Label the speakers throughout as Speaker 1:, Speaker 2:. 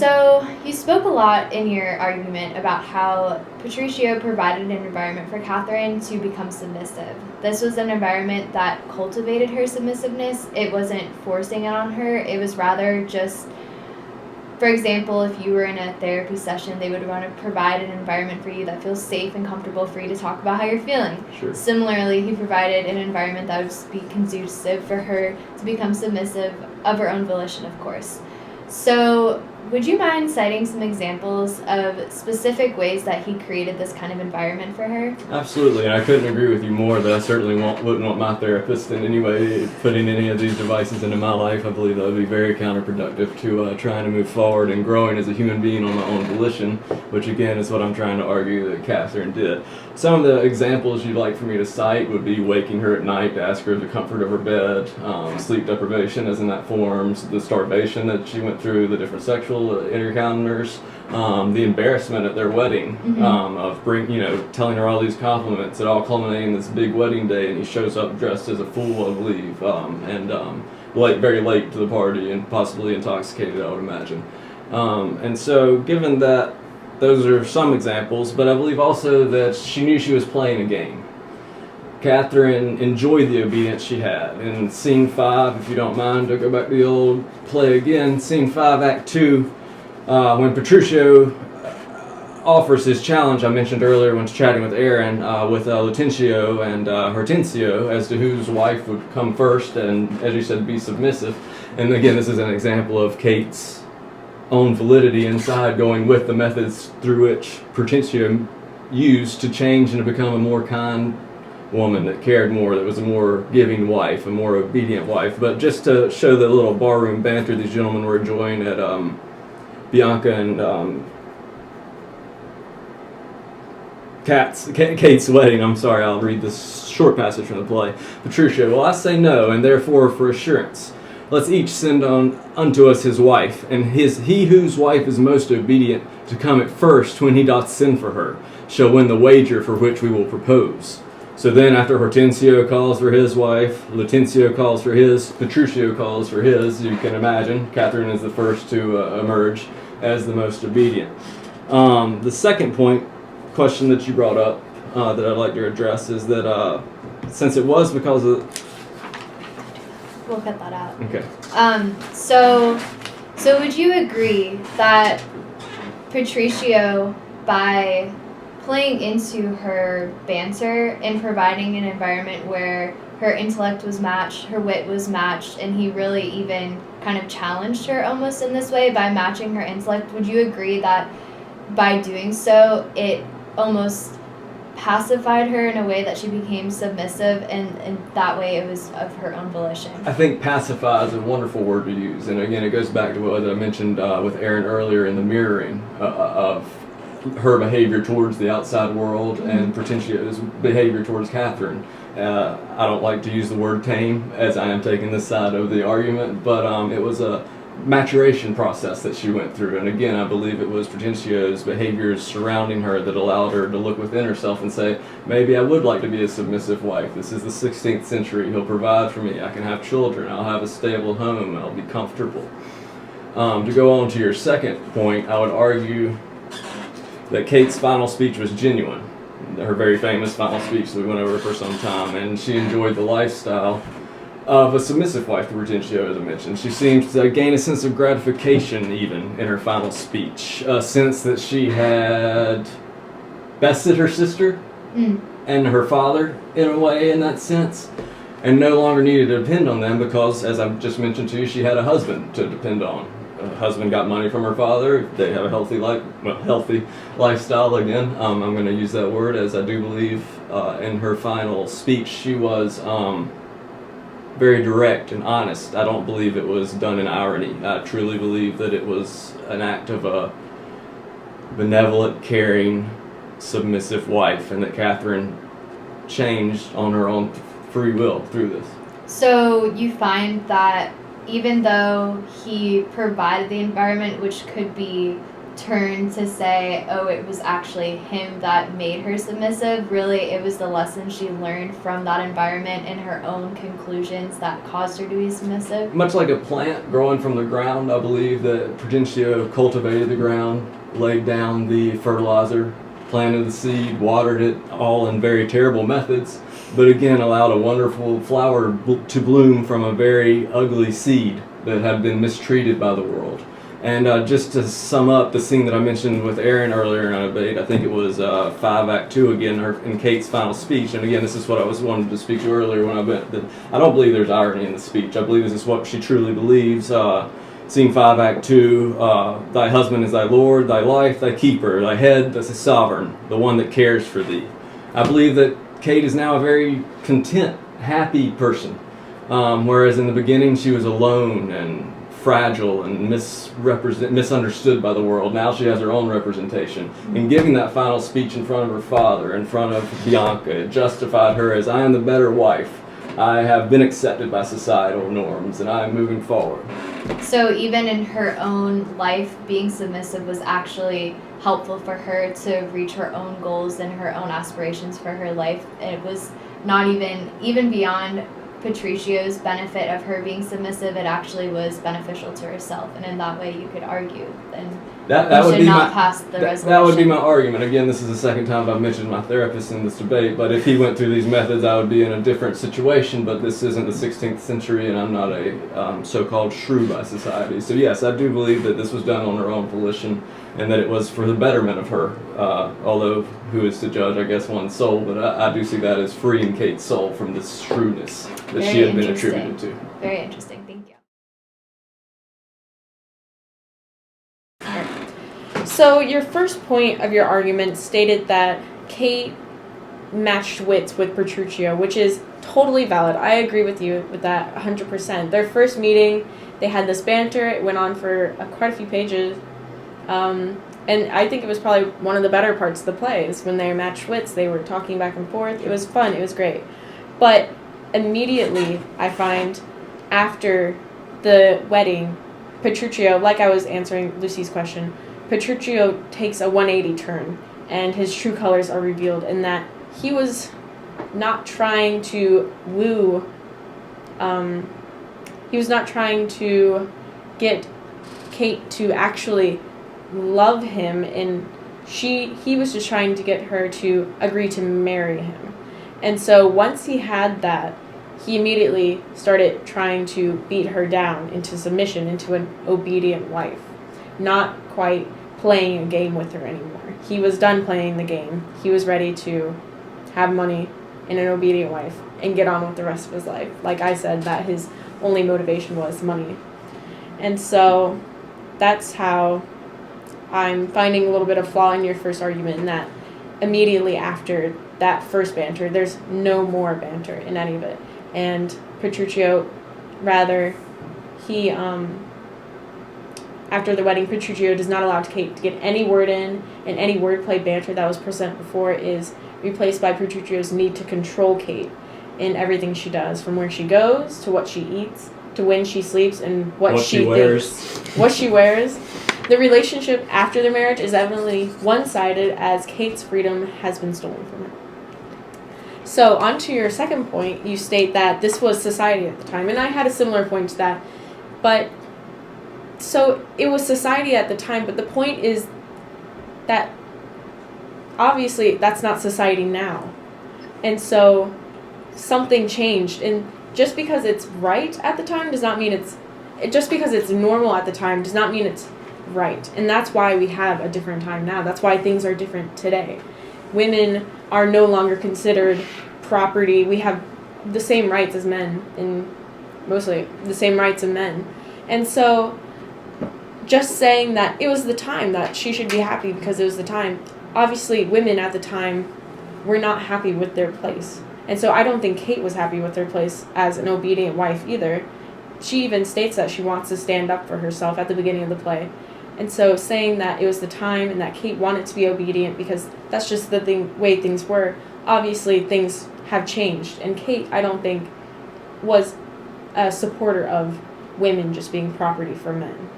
Speaker 1: So, you spoke a lot in your argument about how Patricio provided an environment for Catherine to become submissive. This was an environment that cultivated her submissiveness. It wasn't forcing it on her. It was rather just, for example, if you were in a therapy session, they would want to provide an environment for you that feels safe and comfortable for you to talk about how you're feeling.
Speaker 2: Sure.
Speaker 1: Similarly, he provided an environment that would be conducive for her to become submissive of her own volition, of course. So, would you mind citing some examples of specific ways that he created this kind of environment for her?
Speaker 2: Absolutely, and I couldn't agree with you more that I certainly wouldn't want my therapist in any way putting any of these devices into my life. I believe that would be very counterproductive to trying to move forward and growing as a human being on my own volition, which again is what I'm trying to argue that Catherine did. Some of the examples you'd like for me to cite would be waking her at night to ask her the comfort of her bed, sleep deprivation as in that forms, the starvation that she went through, the different sexual encounters, the embarrassment at their wedding, of telling her all these compliments, it all culminating this big wedding day, and he shows up dressed as a fool, I believe, very late to the party and possibly intoxicated, I would imagine. And so, given that those are some examples, but I believe also that she knew she was playing a game. Catherine enjoyed the obedience she had. In scene 5, if you don't mind, to go back to the old play again, scene 5, act 2, when Patricio offers his challenge I mentioned earlier when chatting with Aaron, with Lutencio and Hortensio as to whose wife would come first and, as you said, be submissive. And again, this is an example of Kate's own validity inside going with the methods through which Hortensio used to change and to become a more kind woman that cared more, that was a more giving wife, a more obedient wife. But just to show the little barroom banter these gentlemen were enjoying at Bianca and Kate's wedding. I'm sorry, I'll read this short passage from the play. Patricio, well, I say no, and therefore for assurance, let's each send on unto us his wife, and he whose wife is most obedient to come at first when he doth send for her, shall win the wager for which we will propose. So then after Hortensio calls for his wife, Lutencio calls for his, Patricio calls for his, you can imagine, Catherine is the first to emerge as the most obedient. The second question that you brought up that I'd like to address is that since it was because of...
Speaker 1: We'll cut that out.
Speaker 2: Okay.
Speaker 1: So would you agree that Patricio, by playing into her banter and providing an environment where her intellect was matched, her wit was matched, and he really even kind of challenged her almost in this way by matching her intellect, would you agree that by doing so, it almost pacified her in a way that she became submissive, and that way it was of her own volition?
Speaker 2: I think pacify is a wonderful word to use, and again it goes back to what I mentioned with Aaron earlier in the mirroring of her behavior towards the outside world and Hortensio's behavior towards Catherine. I don't like to use the word tame as I am taking this side of the argument, but it was a maturation process that she went through, and again I believe it was Hortensio's behaviors surrounding her that allowed her to look within herself and say, maybe I would like to be a submissive wife. This is the 16th century. He'll provide for me. I can have children. I'll have a stable home. I'll be comfortable. To go on to your second point, I would argue that Kate's final speech was genuine. Her very famous final speech that we went over for some time, and she enjoyed the lifestyle of a submissive wife to Hortensio, as I mentioned. She seems to gain a sense of gratification even in her final speech, a sense that she had bested her sister and her father in a way in that sense, and no longer needed to depend on them because, as I just mentioned to you, she had a husband to depend on. Her husband got money from her father. They have a healthy lifestyle again. I'm going to use that word, as I do believe in her final speech she was very direct and honest. I don't believe it was done in irony. I truly believe that it was an act of a benevolent, caring, submissive wife, and that Catherine changed on her own free will through this.
Speaker 1: So you find that even though he provided the environment, which could be turn to say, oh, it was actually him that made her submissive. Really, it was the lesson she learned from that environment and her own conclusions that caused her to be submissive.
Speaker 2: Much like a plant growing from the ground, I believe that Prudentio cultivated the ground, laid down the fertilizer, planted the seed, watered it, all in very terrible methods, but again allowed a wonderful flower to bloom from a very ugly seed that had been mistreated by the world. And just to sum up the scene that I mentioned with Aaron earlier in our debate, I think it was 5 Act 2 again, in Kate's final speech. And again, this is what I was wanting to speak to earlier when I don't believe there's irony in the speech. I believe this is what she truly believes. Scene 5 Act 2, thy husband is thy Lord, thy life, thy keeper, thy head, the sovereign, the one that cares for thee. I believe that Kate is now a very content, happy person. Whereas in the beginning she was alone and fragile and misunderstood by the world. Now she has her own representation. In giving that final speech in front of her father, in front of Bianca, it justified her as, I am the better wife. I have been accepted by societal norms and I am moving forward.
Speaker 1: So even in her own life, being submissive was actually helpful for her to reach her own goals and her own aspirations for her life. It was not even beyond Patricio's benefit of her being submissive, it actually was beneficial to herself, and in that way you could argue then
Speaker 2: that would
Speaker 1: should
Speaker 2: be
Speaker 1: not pass the resolution.
Speaker 2: That would be my argument. Again, this is the second time I've mentioned my therapist in this debate, but if he went through these methods I would be in a different situation, but this isn't the 16th century and I'm not a so-called shrew by society. So yes, I do believe that this was done on her own volition and that it was for the betterment of her, although who is to judge, I guess, one's soul, but I do see that as freeing Kate's soul from this shrewdness that she had been attributed to.
Speaker 1: Very interesting, thank you.
Speaker 3: So your first point of your argument stated that Kate matched wits with Petruchio, which is totally valid. I agree with you with that 100%. Their first meeting, they had this banter. It went on for quite a few pages. And I think it was probably one of the better parts of the play is when they matched wits. They were talking back and forth. It was fun. It was great. But immediately, I find, after the wedding, Petruchio, like I was answering Lucy's question, Petruchio takes a 180 turn, and his true colors are revealed in that he was not trying to woo, he was not trying to get Kate to actually love him, and he was just trying to get her to agree to marry him. And so once he had that, he immediately started trying to beat her down into submission, into an obedient wife, not quite playing a game with her anymore. He was done playing the game. He was ready to have money and an obedient wife and get on with the rest of his life. Like I said, that his only motivation was money. And so that's how I'm finding a little bit of flaw in your first argument, in that immediately after that first banter, there's no more banter in any of it. And Petruchio, rather, he, after the wedding, Petruchio does not allow Kate to get any word in, and any wordplay banter that was present before is replaced by Petruchio's need to control Kate in everything she does, from where she goes, to what she eats, to when she sleeps, and what she
Speaker 2: wears.
Speaker 3: What she wears. The relationship after their marriage is evidently one-sided, as Kate's freedom has been stolen from her. So, on to your second point, you state that this was society at the time, and I had a similar point to that. But, so, it was society at the time, but the point is that, obviously, that's not society now. And so, something changed, and just because it's right at the time does not mean just because it's normal at the time does not mean it's right. And that's why we have a different time now. That's why things are different today. Women are no longer considered property. We have the same rights as men, and mostly the same rights as men. And so just saying that it was the time that she should be happy because it was the time, obviously women at the time were not happy with their place. And so I don't think Kate was happy with her place as an obedient wife either. She even states that she wants to stand up for herself at the beginning of the play. And so saying that it was the time and that Kate wanted to be obedient because that's just the way things were, obviously things have changed. And Kate, I don't think, was a supporter of women just being property for men.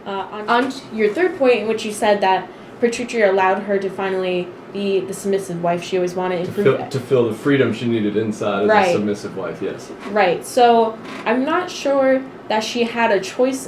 Speaker 3: On to your third point, in which you said that Petruchia allowed her to finally be the submissive wife she always wanted.
Speaker 2: To feel the freedom she needed inside as
Speaker 3: Right.
Speaker 2: a submissive wife, yes.
Speaker 3: Right. So I'm not sure that she had a choice